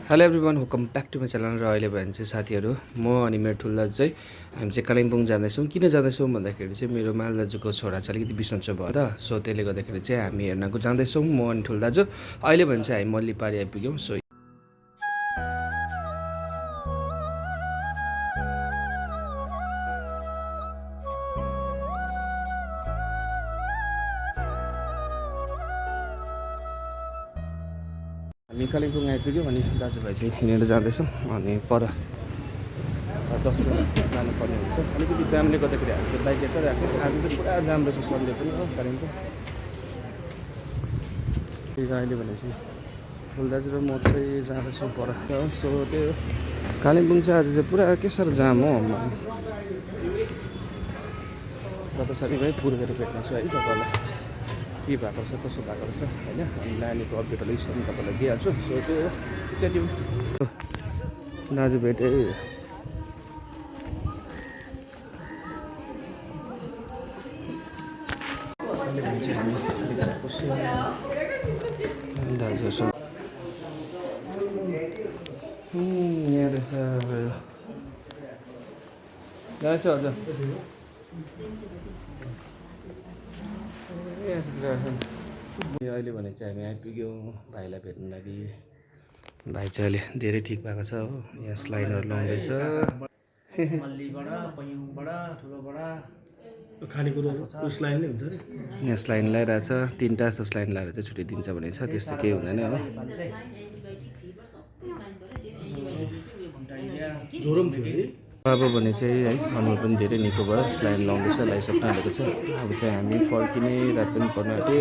Hello everyone, welcome back to my channel. र अहिले भने चाहिँ साथीहरू म अनि मेरो ठुलो दाजु चाहिँ हामी चाहिँ कालिम्पोङ जाँदैछौँ। किन जाँदैछौँ भन्दाखेरि चाहिँ मेरो माल दाजुको छोरा चाहिँ अलिकति बिसन्चो भएर, सो त्यसले गर्दाखेरि चाहिँ हामी हेर्नको जाँदैछौँ म अनि ठुलो दाजु। अहिले भने चाहिँ हामी मल्लीपारी आइपुग्यौँ। सो हामी कालिम्पोङ आइपुग्यौँ अनि दाजुभाइ चाहिँ हिँडेर जाँदैछौँ। अनि पर 10 मिनट जानुपर्ने हुन्छ। अलिकति जामले गर्दाखेरि हामी चाहिँ बाइक यता राख्यौँ। आज चाहिँ पुरा जाम रहेछ सन्डे पनि हो कालिम्पोङ। अहिले भने चाहिँ ठुलो दाजु र म चाहिँ जाँदैछौँ पर। सो त्यो कालिम्पोङ चाहिँ आज चाहिँ पुरा के साह्रो जाम हो। गत साथीभाइ पुर्खेर भेट्नेछु है तपाईँलाई, के भएको छ कसो भएको रहेछ होइन। अनि नानीको अपडेटहरू स्टोरी तपाईँलाई दिइहाल्छु। सो त्यो स्टेट्युन दाजु भेटेँ। दाजुसँग यहाँ रहेछ रहेछ हजुर। अहिले भने चाहिँ हामी आइपुग्यौँ भाइलाई भेट्नु लागि। भाइ चाहिँ अहिले धेरै ठिक भएको छ हो। यहाँ स्लाइनहरू लाउँदैछ। यहाँ स्लाइन लगाइरहेछ। 3टा जस्तो स्लाइन लगाएर चाहिँ छुट्टी दिन्छ भने छ, त्यस्तो केही हुँदैन हो। अब भने चाहिँ है अनुहार पनि धेरै निको भयो, स्लाइन लाउँदैछ, लगाइसक्नु आँटेको छ। अब चाहिँ हामी फर्किने रात पनि पर्न आँट्यो।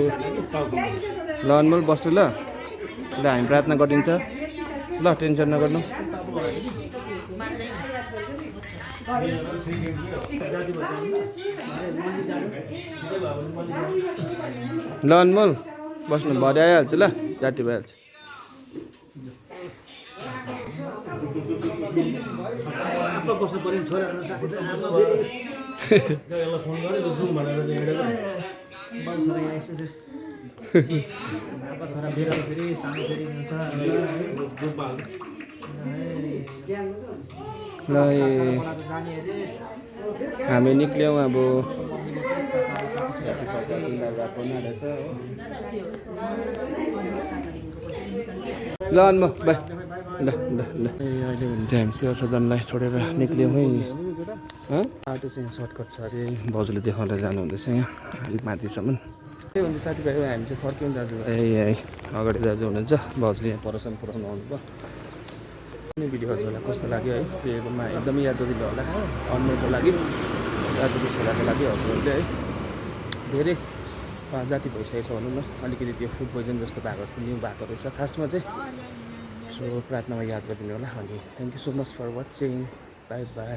ल अनमोल बस्नु ल, हामी प्रार्थना गरिदिन्छ ल, टेन्सन नगर्नु। ल अनमोल बस्नु, भरे आइहाल्छ ल, जाति भइहाल्छ। बस्नु पर्यो नि छोरा साथी चाहिँ आमा यसलाई फोन गरेर जाउँ भनेर चाहिँ हिँडेको बाउ छोरा यहाँ यसो आमा छोरा मेरो फेरि सानो फेरि हुन्छ ल हामी निक्ल्यौँ। अब ल अनमोल बाई ल ल ल। अहिले भने चाहिँ हामी सुरक्षा सदनलाई छोडेर निक्ल्यौँ है। बाटो चाहिँ सर्टकट छ अरे, भाउजूले देखाएर जानुहुँदैछ यहाँ अलिक माथिसम्म। त्यही भन्छ साथीभाइ हामी चाहिँ फर्क्यौँ। दाजुभाइ है अगाडि दाजु हुनुहुन्छ, भाउजूले यहाँ परसम्म पुऱ्याउनु आउनुभयो। कुनै भिडियो हजुरलाई कस्तो लाग्यो है, त्योमा एकदमै याद गरिदिनु होला। अनमोलको लागि, दाजुको छोराको लागि हजुरहरूले है धेरै जाति भइसकेको छ भनौँ न। अलिकति त्यो फुड पोइजन जस्तो भएको जस्तो न्यू भएको रहेछ खासमा चाहिँ। सो प्रार्थनामा याद गरिदिनु होला। अनि thank you so much for watching, bye by.